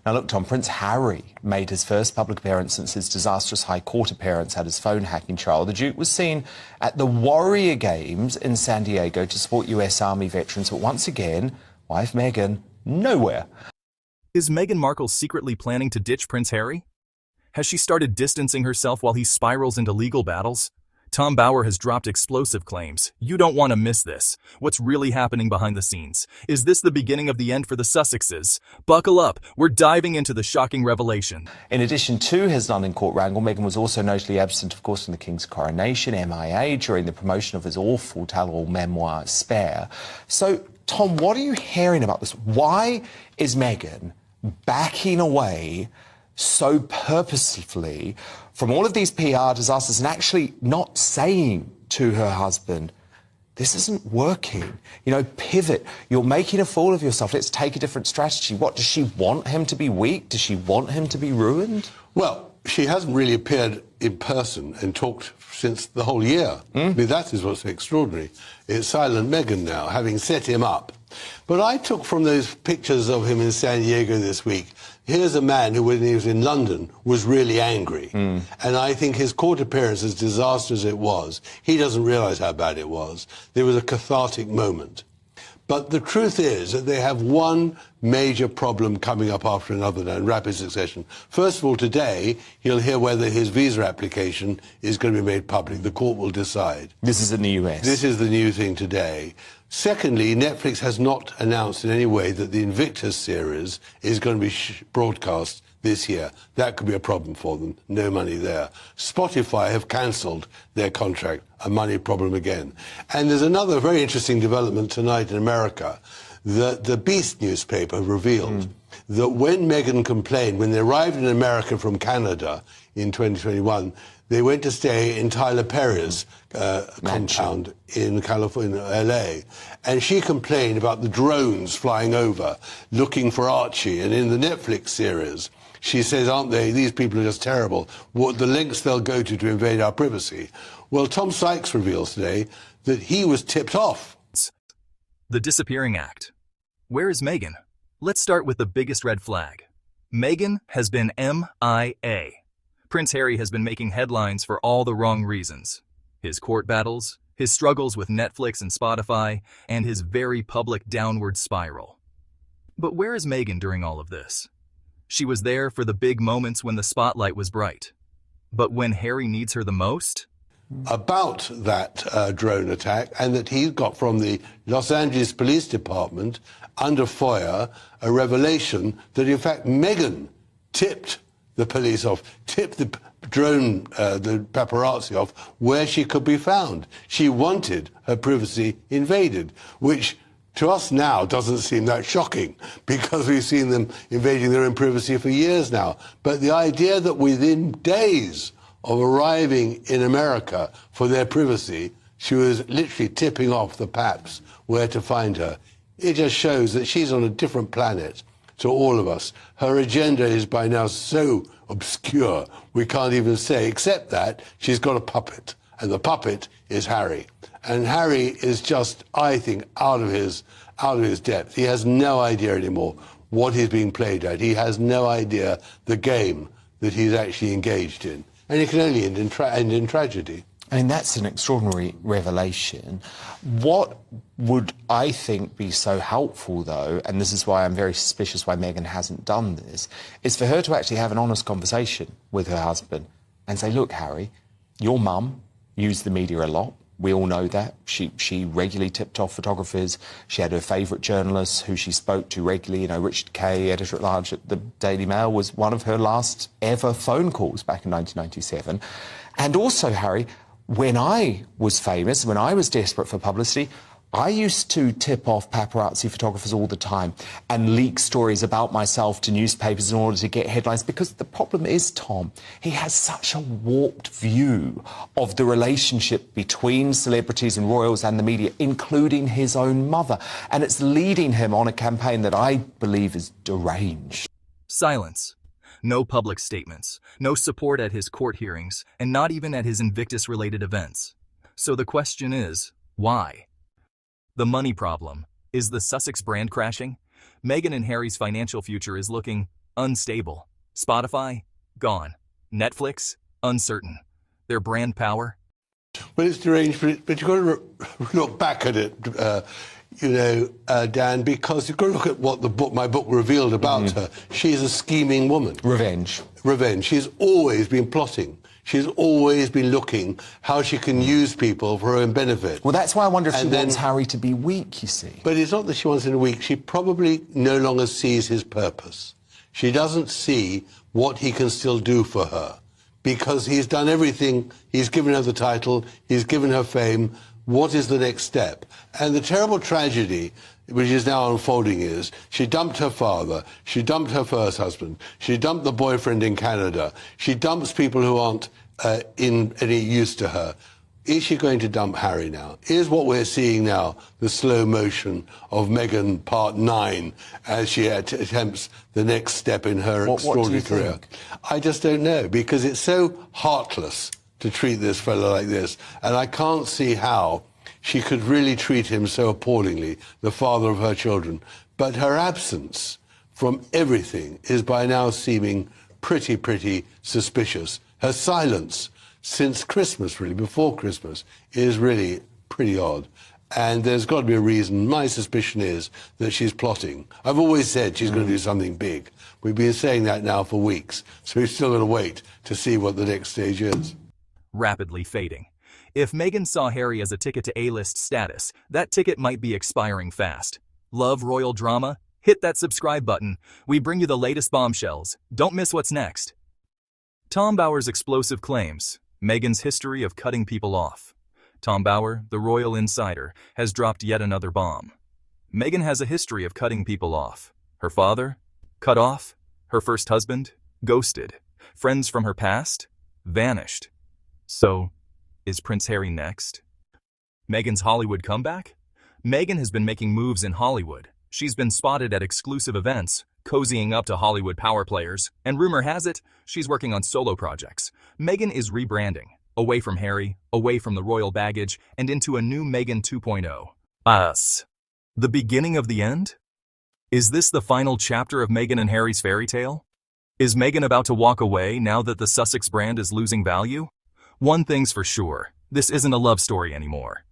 Now look, Tom, Prince Harry made his first public appearance since his disastrous High Court appearance at his phone hacking trial. The Duke was seen at the Warrior Games in San Diego to support US Army veterans, but once again, wife Meghan, nowhere. Is Meghan Markle secretly planning to ditch Prince Harry? Has she started distancing herself while he spirals into legal battles? Tom Bower has dropped explosive claims. You don't want to miss this. What's really happening behind the scenes? Is this the beginning of the end for the Sussexes? Buckle up. We're diving into the shocking revelation. In addition to his London court wrangle, Meghan was also notably absent, of course, from the King's coronation, MIA, during the promotion of his awful tell-all memoir, Spare. So, Tom, what are you hearing about this? Why is Meghan backing away so purposefully from all of these PR disasters and actually not saying to her husband, this isn't working, you know, pivot, you're making a fool of yourself, let's take a different strategy? What, does she want him to be weak? Does she want him to be ruined? Well, she hasn't really appeared in person and talked since the whole year. I mean, that is what's extraordinary. It's silent Meghan now, having set him up. But I took from those pictures of him in San Diego this week, here's a man who, when he was in London, was really angry. And I think his court appearance, as disastrous as it was, he doesn't realise how bad it was. There was a cathartic moment. But the truth is that they have one major problem coming up after another now in rapid succession. First of all, today, he'll hear whether his visa application is going to be made public. The court will decide. This is in the US. This is the new thing today. Secondly, Netflix has not announced in any way that the Invictus series is going to be broadcast this year. That could be a problem for them. No money there. Spotify have cancelled their contract. A money problem again. And there's another very interesting development tonight in America. The Beast newspaper revealed that when Meghan complained, when they arrived in America from Canada in 2021, they went to stay in Tyler Perry's compound in California, LA. And she complained about the drones flying over, looking for Archie. And in the Netflix series, she says, aren't they, these people are just terrible, what the lengths they'll go to invade our privacy. Well, Tom Sykes reveals today that he was tipped off. The disappearing act. Where is Meghan? Let's start with the biggest red flag. Meghan has been MIA. Prince Harry has been making headlines for all the wrong reasons. His court battles, his struggles with Netflix and Spotify, and his very public downward spiral. But where is Meghan during all of this? She was there for the big moments when the spotlight was bright. But when Harry needs her the most? About that drone attack, and that he got from the Los Angeles Police Department under FOIA a revelation that in fact Meghan tipped the police off, tipped the drone, the paparazzi off where she could be found. She wanted her privacy invaded, which to us now doesn't seem that shocking because we've seen them invading their own privacy for years now. But the idea that within days of arriving in America for their privacy, she was literally tipping off the paps where to find her. It just shows that she's on a different planet to all of us. Her agenda is by now so obscure, we can't even say, except that she's got a puppet, and the puppet is Harry. And Harry is just, I think, out of his depth. He has no idea anymore what he's being played at. He has no idea the game that he's actually engaged in. And it can only end in tragedy. I mean, that's an extraordinary revelation. What would, I think, be so helpful, though, and this is why I'm very suspicious why Meghan hasn't done this, is for her to actually have an honest conversation with her husband and say, look, Harry, your mum used the media a lot. We all know that. She regularly tipped off photographers. She had her favourite journalists who she spoke to regularly. You know, Richard Kay, editor-at-large at the Daily Mail, was one of her last ever phone calls back in 1997. And also, Harry, when I was famous, when I was desperate for publicity, I used to tip off paparazzi photographers all the time and leak stories about myself to newspapers in order to get headlines, because the problem is, Tom, he has such a warped view of the relationship between celebrities and royals and the media, including his own mother, and it's leading him on a campaign that I believe is deranged. Silence. No public statements, no support at his court hearings, and not even at his Invictus-related events. So the question is, why? The money problem. Is the Sussex brand crashing? Meghan and Harry's financial future is looking unstable. Spotify, gone. Netflix, uncertain. Their brand power? Well, it's deranged, but you've got to look back at it, Dan, because you've got to look at what my book revealed about her. She's a scheming woman. Revenge. She's always been plotting. She's always been looking how she can use people for her own benefit. Well, that's why I wonder if she wants Harry to be weak, you see. But it's not that she wants him to be weak. She probably no longer sees his purpose. She doesn't see what he can still do for her, because he's done everything. He's given her the title. He's given her fame. What is the next step? And the terrible tragedy which is now unfolding is she dumped her father, she dumped her first husband, she dumped the boyfriend in Canada, she dumps people who aren't in any use to her. Is she going to dump Harry now? Is what we're seeing now the slow motion of Meghan Part 9 as she attempts the next step in her extraordinary career? Think? I just don't know, because it's so heartless to treat this fellow like this, and I can't see how she could really treat him so appallingly, the father of her children. But her absence from everything is by now seeming pretty suspicious. Her silence since Christmas, really, before Christmas, is really pretty odd. And there's got to be a reason. My suspicion is that she's plotting. I've always said she's going to do something big. We've been saying that now for weeks, so we've still got to wait to see what the next stage is. Rapidly fading. If Meghan saw Harry as a ticket to A-list status, that ticket might be expiring fast. Love royal drama? Hit that subscribe button. We bring you the latest bombshells. Don't miss what's next. Tom Bower's explosive claims. Meghan's history of cutting people off. Tom Bower, the royal insider, has dropped yet another bomb. Meghan has a history of cutting people off. Her father? Cut off. Her first husband? Ghosted. Friends from her past? Vanished. So, is Prince Harry next? Meghan's Hollywood comeback? Meghan has been making moves in Hollywood. She's been spotted at exclusive events, cozying up to Hollywood power players, and rumor has it, she's working on solo projects. Meghan is rebranding, away from Harry, away from the royal baggage, and into a new Meghan 2.0. Us. The beginning of the end? Is this the final chapter of Meghan and Harry's fairy tale? Is Meghan about to walk away now that the Sussex brand is losing value? One thing's for sure, this isn't a love story anymore.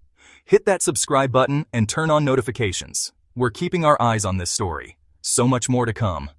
Hit that subscribe button and turn on notifications. We're keeping our eyes on this story. So much more to come.